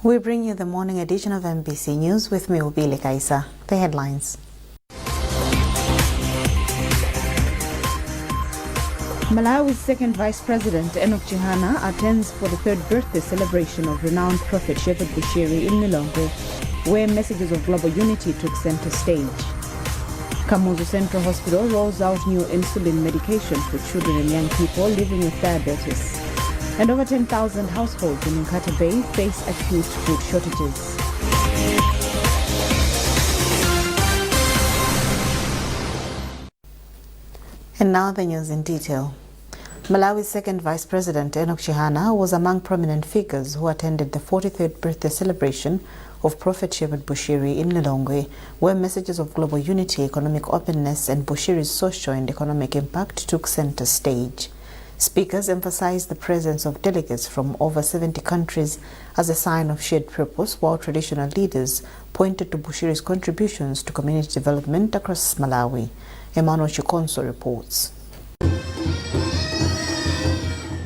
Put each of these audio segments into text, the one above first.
We bring you the morning edition of MBC News with me, Ubile Kaisa. The headlines. Malawi's second Vice President, Chihana, attends for the third birthday celebration of renowned prophet Shepherd Bushiri in Lero, where messages of global unity took center stage. Kamuzu Central Hospital rolls out new insulin medication for children and young people living with diabetes. And over 10,000 households in Nkhani Bay face acute food shortages. And now the news in detail. Malawi's second Vice President, Chihana, was among prominent figures who attended the 43rd birthday celebration of Prophet Shepherd Bushiri in Lero, where messages of global unity, economic openness, and Bushiri's social and economic impact took center stage. Speakers emphasized the presence of delegates from over 70 countries as a sign of shared purpose, while traditional leaders pointed to Bushiri's contributions to community development across Malawi. Emmanuel Chikonso reports.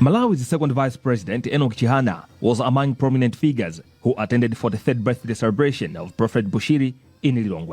Malawi's second Vice President, Chihana, was among prominent figures who attended for the third birthday celebration of Prophet Bushiri in Lero.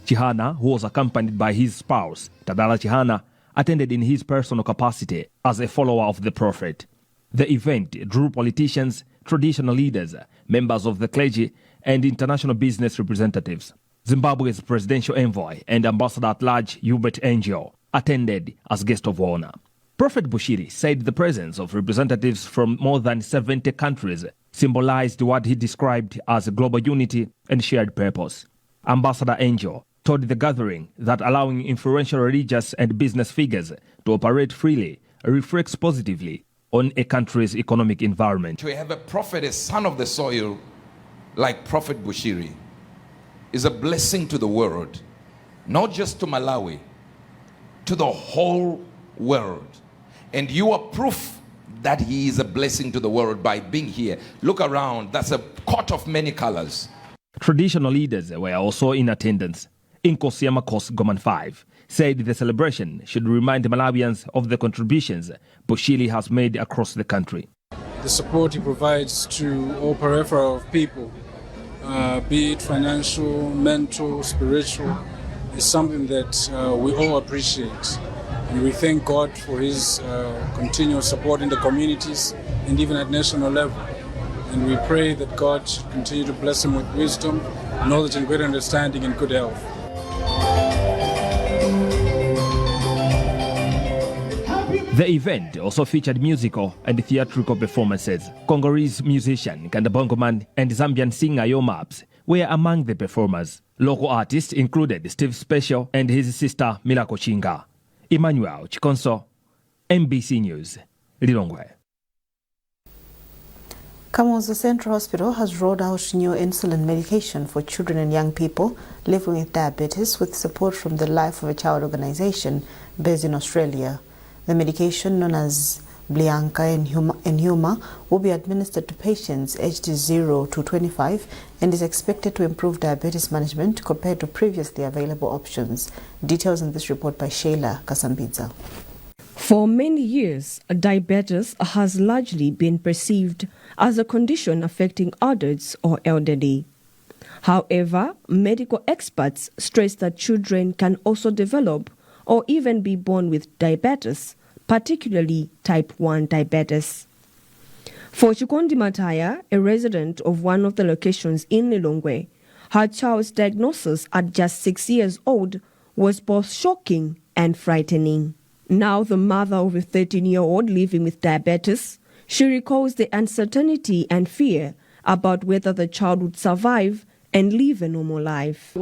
Chihana, who was accompanied by his spouse, Tadala Chihana, attended in his personal capacity as a follower of the Prophet. The event drew politicians, traditional leaders, members of the clergy, and international business representatives. Zimbabwe's presidential envoy and ambassador-at-large Hubert Angel attended as guest of honor. Prophet Bushiri said the presence of representatives from more than 70 countries symbolized what he described as global unity and shared purpose. Ambassador Angel told the gathering that allowing influential religious and business figures to operate freely reflects positively on a country's economic environment. To have a prophet, a son of the soil, like Prophet Bushiri, is a blessing to the world, not just to Malawi, to the whole world. And you are proof that he is a blessing to the world by being here. Look around, that's a coat of many colors. Traditional leaders were also in attendance. Inkosi Amakos Goman 5 said the celebration should remind Malawians of the contributions Bushiri has made across the country. The support he provides to all peripheral of people, be it financial, mental, spiritual, is something that we all appreciate. And we thank God for his continuous support in the communities and even at national level. And we pray that God should continue to bless him with wisdom, knowledge, and great understanding and good health. The event also featured musical and theatrical performances. Congolese musician Kandabongoman and Zambian singer Yomaps were among the performers. Local artists included Steve Special and his sister Milako Chinga. Emmanuel Chikonso, MBC News, Lilongwe. Kamuzu Central Hospital has rolled out new insulin medication for children and young people living with diabetes with support from the Life of a Child organization based in Australia. The medication, known as Blianca and Huma, will be administered to patients aged 0 to 25 and is expected to improve diabetes management compared to previously available options. Details in this report by Sheila Kasambidza. For many years, diabetes has largely been perceived as a condition affecting adults or elderly. However, medical experts stress that children can also develop or even be born with diabetes, particularly type 1 diabetes. For Chikondi Mataya, a resident of one of the locations in Lilongwe, her child's diagnosis at just 6 years old was both shocking and frightening. Now the mother of a 13-year-old living with diabetes, she recalls the uncertainty and fear about whether the child would survive and live a normal life.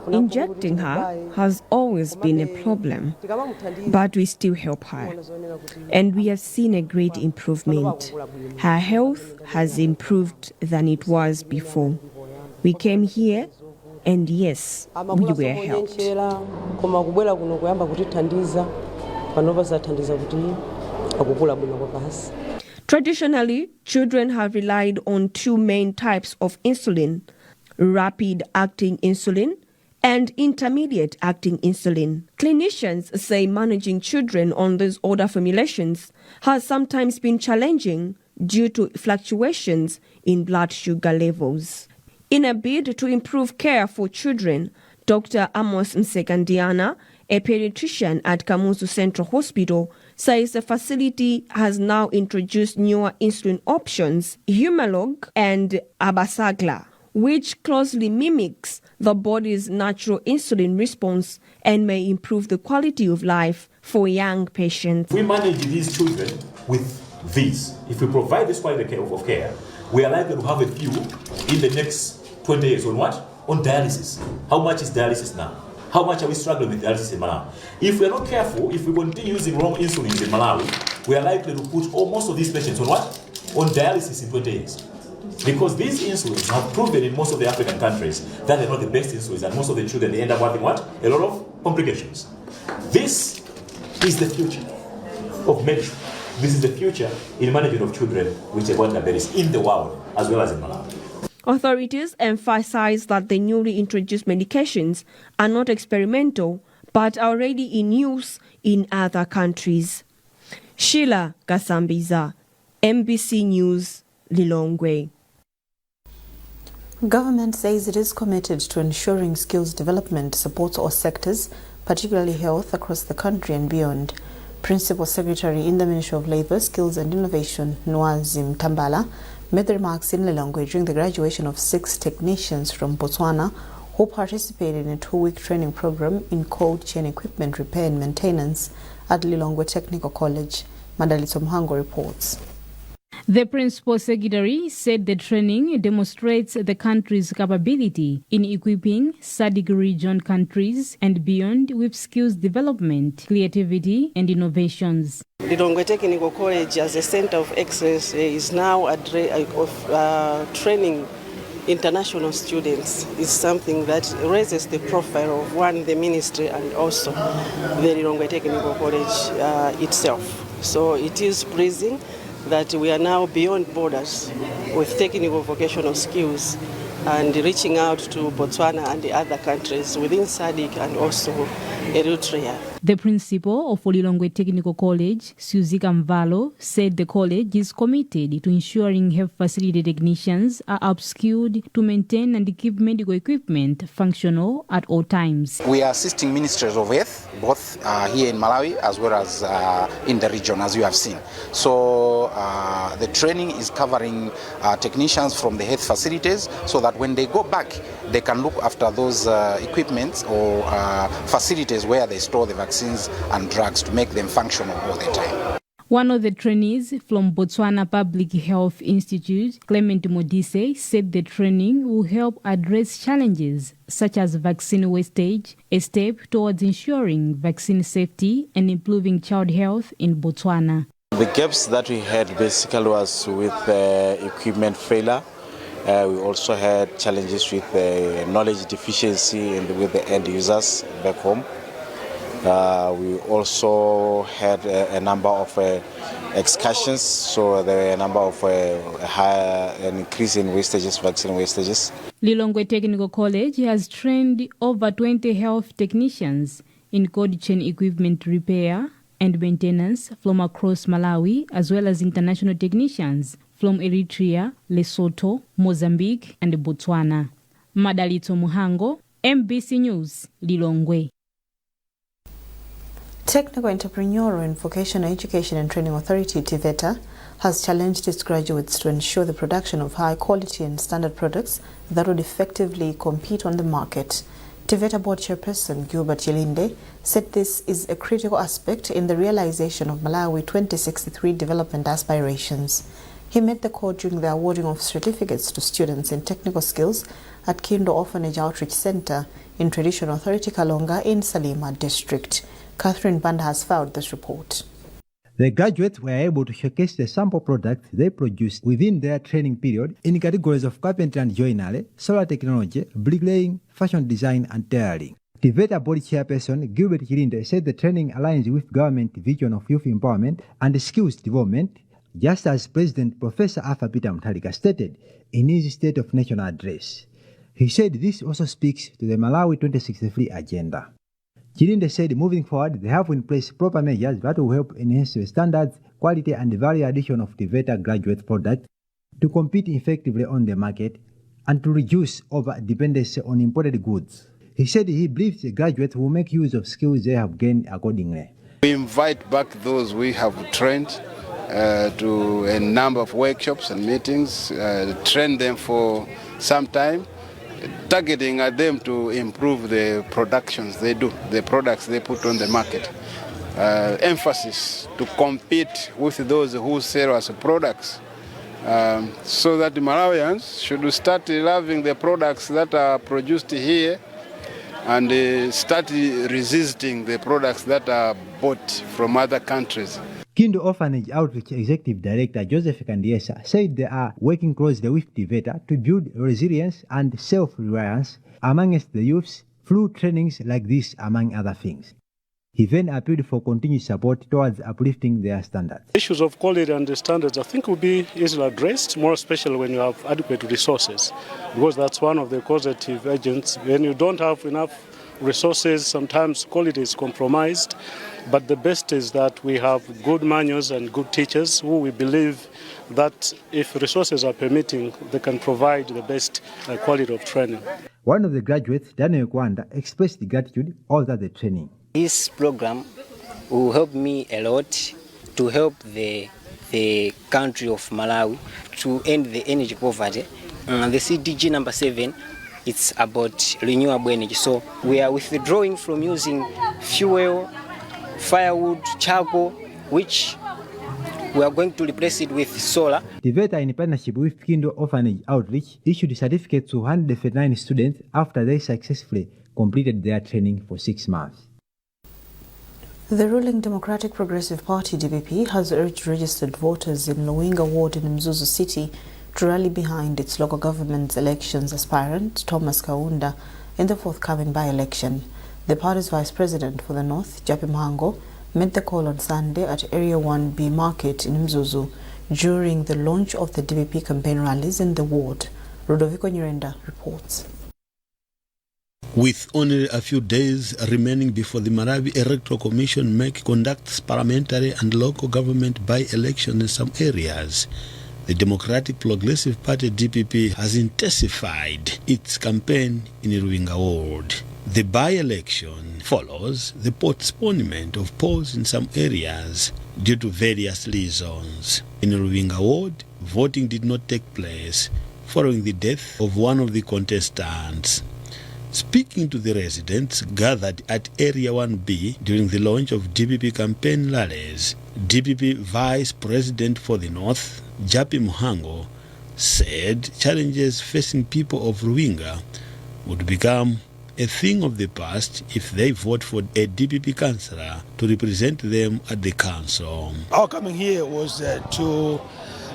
Injecting her has always been a problem, but we still help her. And we have seen a great improvement. Her health has improved than it was before. We came here, and yes, we were helped. Traditionally, children have relied on two main types of insulin: rapid-acting insulin and intermediate-acting insulin. Clinicians say managing children on these older formulations has sometimes been challenging due to fluctuations in blood sugar levels. In a bid to improve care for children, Dr. Amos Msekandiana, a pediatrician at Kamuzu Central Hospital, says the facility has now introduced newer insulin options, Humalog and Abasagla, which closely mimics the body's natural insulin response and may improve the quality of life for young patients. We manage these children with these. If we provide this quality of care, we are likely to have a few in the next 20 years on what? On dialysis. How much is dialysis now? How much are we struggling with dialysis in Malawi? If we are not careful, if we continue using wrong insulins in Malawi, we are likely to put most of these patients on what? On dialysis in 20 years. Because these insulins have proven in most of the African countries that they're not the best insulins, and most of the children, they end up having what? A lot of complications. This is the future of medicine. This is the future in management of children with diabetes in the world as well as in Malawi. Authorities emphasize that the newly introduced medications are not experimental but are already in use in other countries. Sheila Gasambiza, MBC News, Lilongwe. Government says it is committed to ensuring skills development supports all sectors, particularly health, across the country and beyond. Principal Secretary in the Ministry of Labour, Skills and Innovation, Nwazim Tambala, made the remarks in Lilongwe during the graduation of 6 technicians from Botswana who participated in a 2-week training program in cold chain equipment repair and maintenance at Lilongwe Technical College. Madalito Mhango reports. The Principal Secretary said the training demonstrates the country's capability in equipping SADC region countries and beyond with skills development, creativity and innovations. Lilongwe Technical College as a center of excellence is now training international students. Is something that raises the profile of the ministry and also the Lilongwe Technical College itself. So it is pleasing that we are now beyond borders with technical vocational skills and reaching out to Botswana and the other countries within SADC and also Eritrea. The principal of Lilongwe Technical College, Suzika Mvalo, said the college is committed to ensuring health facility technicians are upskilled to maintain and keep medical equipment functional at all times. We are assisting ministries of health, both here in Malawi as well as in the region, as you have seen. So the training is covering technicians from the health facilities so that when they go back, they can look after those equipments or facilities where they store the vaccines and drugs to make them functional all the time. One of the trainees from Botswana Public Health Institute, Clement Modise, said the training will help address challenges such as vaccine wastage, a step towards ensuring vaccine safety and improving child health in Botswana. The gaps that we had basically was with equipment failure. We also had challenges with knowledge deficiency and with the end users back home. We also had a number of excursions, so there were a number of an increase in wastages, vaccine wastages. Lilongwe Technical College has trained over 20 health technicians in cold chain equipment repair and maintenance from across Malawi, as well as international technicians from Eritrea, Lesotho, Mozambique and Botswana. Madalito Muhango, MBC News, Lilongwe. Technical Entrepreneurial and Vocational Education and Training Authority, TEVETA, has challenged its graduates to ensure the production of high quality and standard products that would effectively compete on the market. TEVETA Board Chairperson Gilbert Yelinde said this is a critical aspect in the realization of Malawi 2063 development aspirations. He made the call during the awarding of certificates to students in technical skills at Kindo Orphanage Outreach Center in Traditional Authority Kalonga in Salima District. Catherine Banda has filed this report. The graduates were able to showcase the sample products they produced within their training period in categories of carpentry and joinery, solar technology, bricklaying, fashion design and tailoring. TEVETA Board Chairperson Gilbert Yelinde said the training aligns with government vision of youth empowerment and skills development, just as President Professor Arthur Peter Mutharika stated in his State of National Address. He said this also speaks to the Malawi 2063 agenda. Chilinde said moving forward, they have in place proper measures that will help enhance the standards, quality and value addition of TEVETA graduate products to compete effectively on the market and to reduce over-dependency on imported goods. He said he believes the graduates will make use of skills they have gained accordingly. We invite back those we have trained to a number of workshops and meetings, train them for some time, targeting at them to improve the productions they do, the products they put on the market. Emphasis to compete with those who sell us products, so that the Malawians should start loving the products that are produced here and start resisting the products that are bought from other countries. Kindo Orphanage Outreach Executive Director Joseph Kandiesa said they are working closely with TEVETA to build resilience and self-reliance amongst the youths through trainings like this, among other things. He then appealed for continued support towards uplifting their standards. Issues of quality and standards, I think, will be easily addressed, more especially when you have adequate resources, because that's one of the causative agents. When you don't have enough resources, sometimes quality is compromised. But the best is that we have good manuals and good teachers who we believe that if resources are permitting, they can provide the best quality of training. One of the graduates, Daniel Kwanda, expressed gratitude over the training. This program will help me a lot to help the country of Malawi to end the energy poverty. The CDG number 7, it's about renewable energy. So we are withdrawing from using fuel, firewood, charcoal, which we are going to replace it with solar. TEVETA, in partnership with Kindo Orphanage Outreach, issued certificates to 159 students after they successfully completed their training for 6 months. The ruling Democratic Progressive Party DPP has urged registered voters in Lowinga Ward in Mzuzu City to rally behind its local government elections aspirant Thomas Kaunda in the forthcoming by-election. The party's vice president for the North, Japi Mhango, made the call on Sunday at Area 1B Market in Mzuzu during the launch of the DPP campaign rallies in the ward. Rodoviko Nyirenda reports. With only a few days remaining before the Malawi Electoral Commission conducts parliamentary and local government by-elections in some areas, the Democratic Progressive Party DPP has intensified its campaign in Lowinga Ward. The by-election follows the postponement of polls in some areas due to various reasons. In Lowinga Ward, voting did not take place following the death of one of the contestants. Speaking to the residents gathered at Area 1B during the launch of DPP campaign rallies, DPP Vice President for the North, Japi Mhango, said challenges facing people of Lowinga would become a thing of the past if they vote for a DPP councillor to represent them at the council. Our coming here was to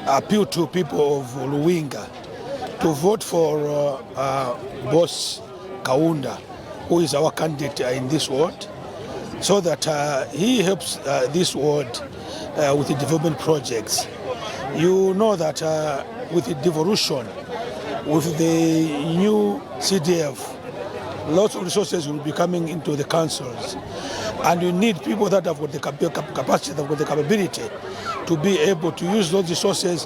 appeal to people of Lowinga to vote for Boss Kaunda, who is our candidate in this ward, so that he helps this ward with the development projects. You know that with the devolution, with the new CDF, lots of resources will be coming into the councils, and you need people that have got the capacity, that have got the capability to be able to use those resources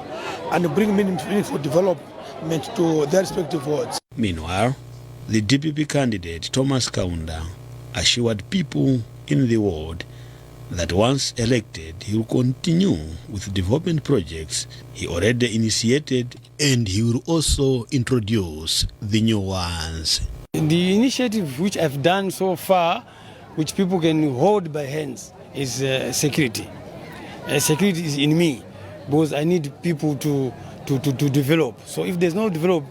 and bring meaningful development to their respective wards. Meanwhile, the DPP candidate Thomas Kaunda assured people in the ward that once elected, he will continue with development projects he already initiated, and he will also introduce the new ones. The initiative which I've done so far, which people can hold by hands, is security. Security is in me, because I need people to develop. So if there's no develop,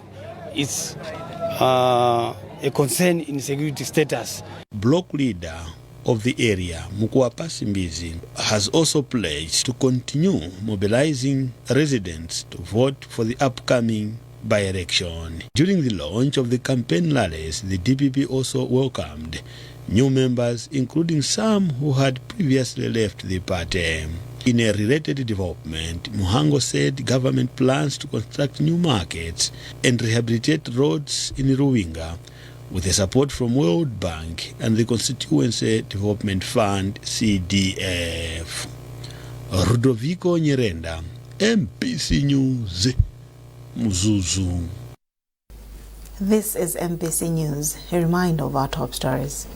it's a concern in security status. Block leader of the area, Mukwapa Simbizi, has also pledged to continue mobilizing residents to vote for the upcoming by-election. During the launch of the campaign rallies, the DPP also welcomed new members, including some who had previously left the party. In a related development, Muhango said government plans to construct new markets and rehabilitate roads in Ruwinga with the support from World Bank and the Constituency Development Fund, CDF. Rudovico Nyirenda, MPC News, Muzuzu. This is MPC News. A reminder of our top stories.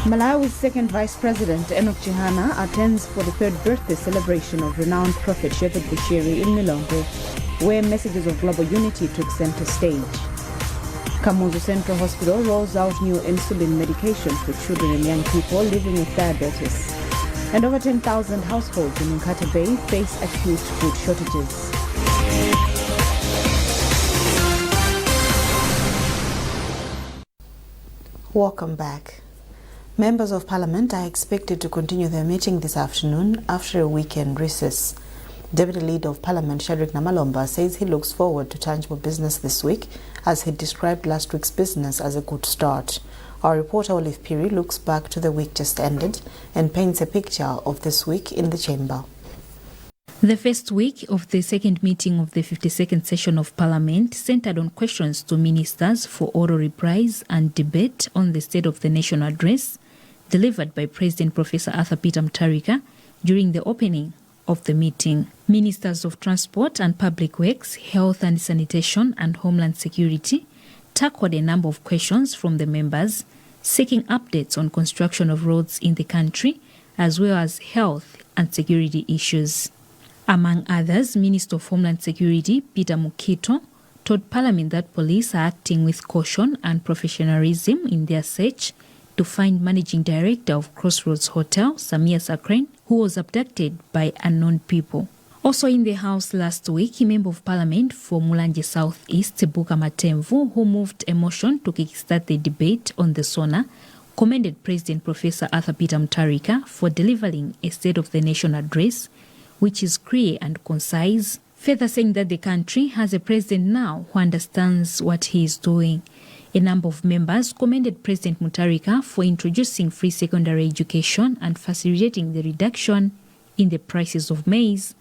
Malawi's second Vice President, Enoch Chihana, attends for the third birthday celebration of renowned Prophet Shepherd Bushiri in Lilongwe, where messages of global unity took center stage. Kamuzu Central Hospital rolls out new insulin medication for children and young people living with diabetes. And over 10,000 households in Nkata Bay face acute food shortages. Welcome back. Members of Parliament are expected to continue their meeting this afternoon after a weekend recess. Deputy Leader of Parliament Shadrack Namalomba says he looks forward to tangible business this week, as he described last week's business as a good start. Our reporter Olive Piri looks back to the week just ended and paints a picture of this week in the chamber. The first week of the second meeting of the 52nd session of Parliament centered on questions to ministers for oral replies and debate on the State of the Nation address delivered by President Professor Arthur Peter Mutharika during the opening of the meeting. Ministers of Transport and Public Works, Health and Sanitation and Homeland Security tackled a number of questions from the members, seeking updates on construction of roads in the country, as well as health and security issues. Among others, Minister of Homeland Security, Peter Mukito, told Parliament that police are acting with caution and professionalism in their search to find Managing Director of Crossroads Hotel, Samia Sakren, who was abducted by unknown people. Also in the House last week, a Member of Parliament for Mulanje South East, Buka Matemvu, who moved a motion to kickstart the debate on the SONA, commended President Professor Arthur Peter Mutharika for delivering a State of the Nation address, which is clear and concise, further saying that the country has a president now who understands what he is doing. A number of members commended President Mutharika for introducing free secondary education and facilitating the reduction in the prices of maize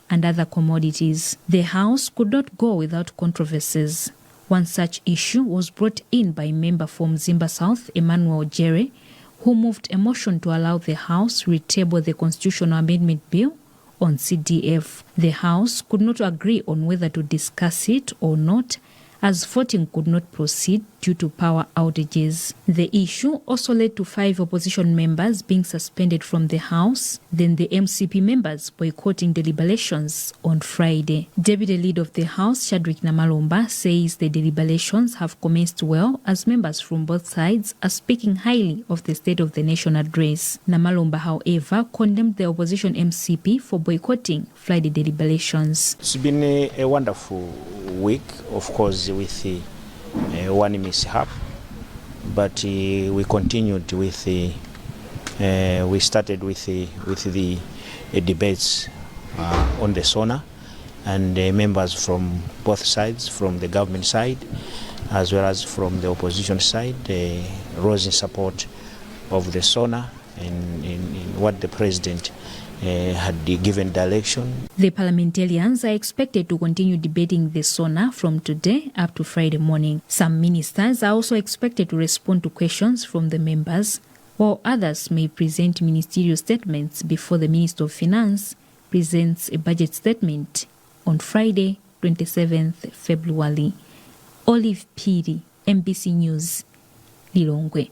and other commodities. The House could not go without controversies. One such issue was brought in by member from Zimba South, Emmanuel Jere, who moved a motion to allow the House retable the Constitutional Amendment Bill on CDF. The House could not agree on whether to discuss it or not, as voting could not proceed due to power outages. The issue also led to 5 opposition members being suspended from the House, then the MCP members boycotting deliberations on Friday. Deputy Leader of the House, Shadrack Namalomba, says the deliberations have commenced well, as members from both sides are speaking highly of the State of the Nation address. Namalomba, however, condemned the opposition MCP for boycotting Friday deliberations. It's been a wonderful week, of course, with one mishap, but we continued with we started with the debates on the SONA, and members from both sides, from the government side as well as from the opposition side, rose in support of the SONA and in what the president had given direction. The parliamentarians are expected to continue debating the SONA from today up to Friday morning. Some ministers are also expected to respond to questions from the members, while others may present ministerial statements before the Minister of Finance presents a budget statement on Friday, 27th February. Olive Piri, MBC News, Lilongwe.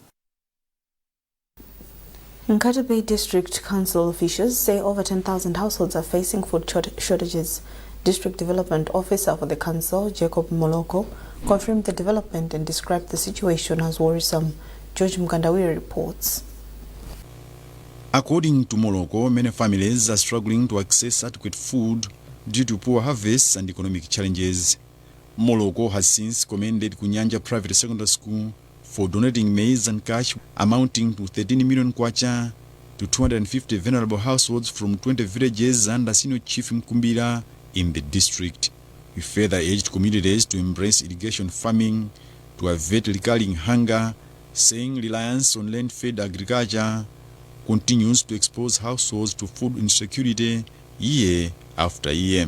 Nkata Bay District Council officials say over 10,000 households are facing food shortages. District Development Officer for the Council, Jacob Moloko, confirmed the development and described the situation as worrisome. George Mkandawiri reports. According to Moloko, many families are struggling to access adequate food due to poor harvests and economic challenges. Moloko has since commended Kunyanja Private Secondary School for donating maize and cash amounting to 13 million kwacha to 250 vulnerable households from 20 villages under Senior Chief Mkumbira in the district. He further urged communities to embrace irrigation farming to avert recurring hunger, saying reliance on land-fed agriculture continues to expose households to food insecurity year after year.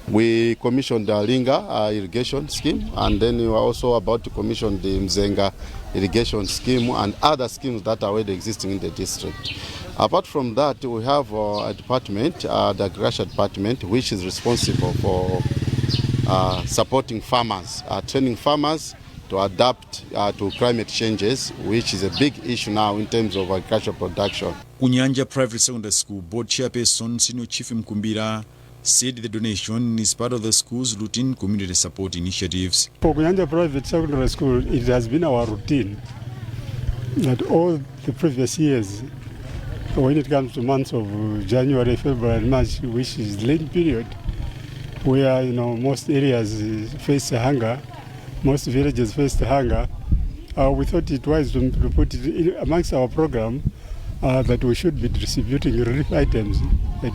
We commissioned the Linga irrigation scheme, and then we were also about to commission the Mzenga irrigation scheme and other schemes that are already existing in the district. Apart from that, we have a department, the agriculture department, which is responsible for supporting farmers, training farmers to adapt to climate changes, which is a big issue now in terms of agricultural production. Kunyanja Private Secondary School Board Chairperson Senior Chief Mkumbira said the donation is part of the school's routine community support initiatives. For Kunyanja Private Secondary School, it has been our routine that all the previous years, when it comes to months of January, February, March, which is lean period, where most areas face hunger, most villages face hunger, we thought it wise to put it amongst our program that we should be distributing relief items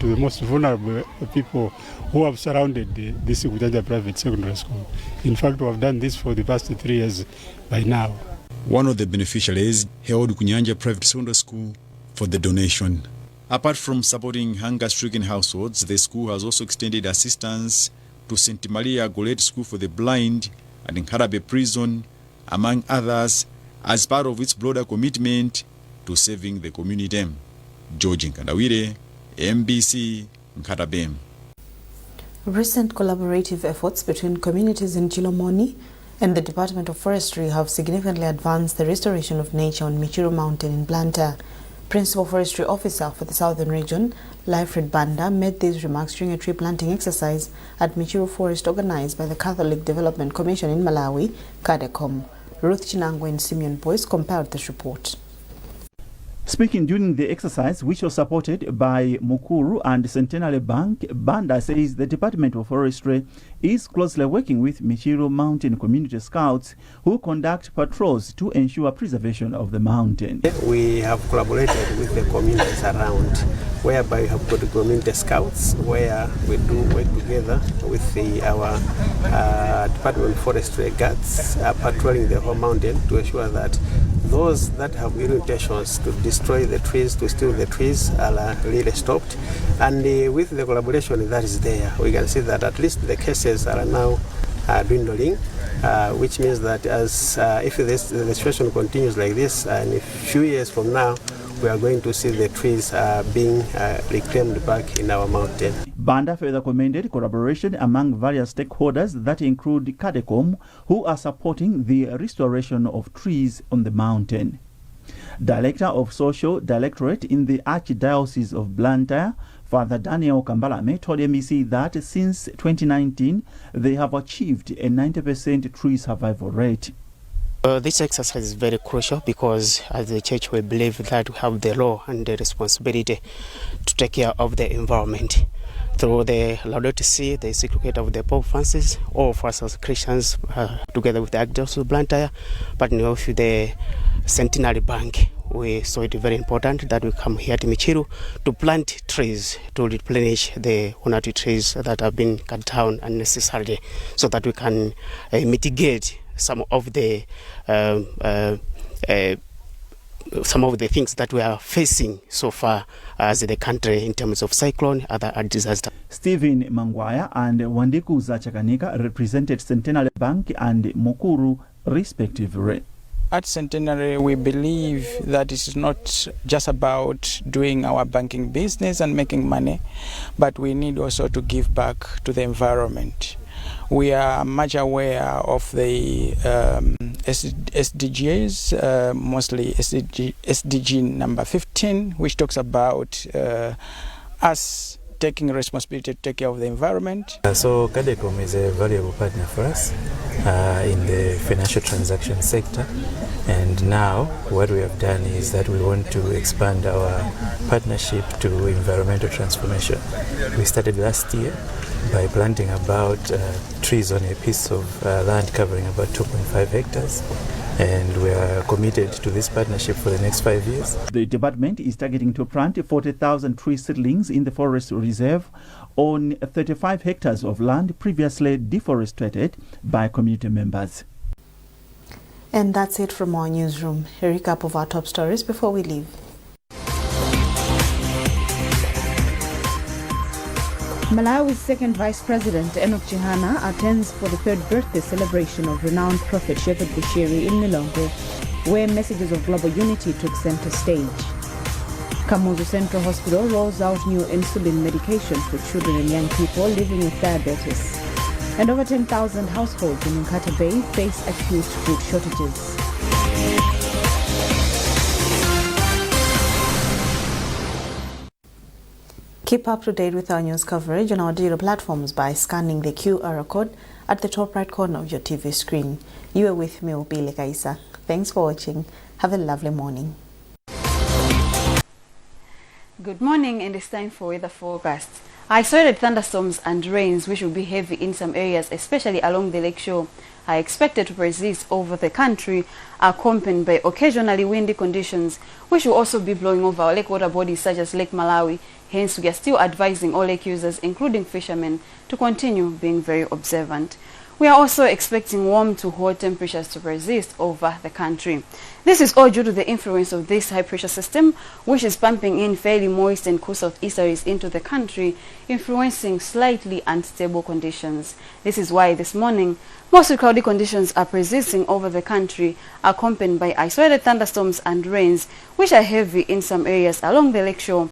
to the most vulnerable people who have surrounded this Kunyanja Private Secondary School. In fact, we have done this for the past 3 years by now. One of the beneficiaries held Kunyanja Private Secondary School for the donation. Apart from supporting hunger-stricken households, the school has also extended assistance to St. Maria Goretti School for the Blind and Nkarabe Prison, among others, as part of its broader commitment to saving the community. George Nkandawire, MBC, Nkarabe. Recent collaborative efforts between communities in Chilomoni and the Department of Forestry have significantly advanced the restoration of nature on Michiru Mountain in Blantyre. Principal Forestry Officer for the Southern Region, Lyfred Banda, made these remarks during a tree planting exercise at Michiru Forest organized by the Catholic Development Commission in Malawi, CADECOM. Ruth Chinangwe and Simeon Boyce compiled this report. Speaking during the exercise, which was supported by Mukuru and Centenary Bank, Banda says the Department of Forestry is closely working with Michiru Mountain Community Scouts who conduct patrols to ensure preservation of the mountain. We have collaborated with the communities around, whereby we have got community scouts where we do work together with our Department of Forestry guards patrolling the whole mountain to ensure that those that have ill intentions to destroy the trees, to steal the trees, are really stopped. And with the collaboration that is there, we can see that at least the cases are now dwindling, which means that as if the situation continues like this, in a few years from now, we are going to see the trees being reclaimed back in our mountain. Banda further commended collaboration among various stakeholders that include CADECOM, who are supporting the restoration of trees on the mountain. Director of Social Directorate in the Archdiocese of Blantyre, Father Daniel Kambalame, told MEC that since 2019, they have achieved a 90% tree survival rate. This exercise is very crucial because as the church we believe that we have the law and the responsibility to take care of the environment. Through the Laudato Si, the encyclical of the Pope Francis, all of us as Christians, together with the Archdiocese of Blantyre, partnering with the Centenary Bank, we saw it very important that we come here to Michiru to plant trees to replenish the 100 trees that have been cut down unnecessarily, so that we can mitigate some of the things that we are facing so far as the country in terms of cyclone, other disaster. Stephen Mangwaya and Wandiku Zachitika represented Centenary Bank and Mukuru respectively. At Centenary, we believe that it is not just about doing our banking business and making money, but we need also to give back to the environment. We are much aware of the SDGs, mostly SDG number 15, which talks about us taking responsibility to take care of the environment. So CADECOM is a valuable partner for us in the financial transaction sector. And now what we have done is that we want to expand our partnership to environmental transformation. We started last year by planting about trees on a piece of land covering about 2.5 hectares. And we are committed to this partnership for the next 5 years. The department is targeting to plant 40,000 tree seedlings in the forest reserve on 35 hectares of land previously deforested by community members. And that's it from our newsroom. A recap of our top stories before we leave. Malawi's second Vice President Enoch Chihana attends for the third birthday celebration of renowned prophet Shepherd Bushiri in Lilongwe, where messages of global unity took center stage. Kamuzu Central Hospital rolls out new insulin medication for children and young people living with diabetes. And over 10,000 households in Nkata Bay face acute food shortages. Keep up to date with our news coverage on our digital platforms by scanning the QR code at the top right corner of your TV screen. You are with me, Opile Kaisa. Thanks for watching. Have a lovely morning. Good morning, and it's time for weather forecast. Isolated thunderstorms and rains, which will be heavy in some areas, especially along the lakeshore, are expected to persist over the country, accompanied by occasionally windy conditions, which will also be blowing over our lake water bodies such as Lake Malawi. Hence, we are still advising all lake users, including fishermen, to continue being very observant. We are also expecting warm to hot temperatures to persist over the country. This is all due to the influence of this high pressure system, which is pumping in fairly moist and cool southeasterlies into the country, influencing slightly unstable conditions. This is why this morning, mostly cloudy conditions are persisting over the country, accompanied by isolated thunderstorms and rains, which are heavy in some areas along the lakeshore,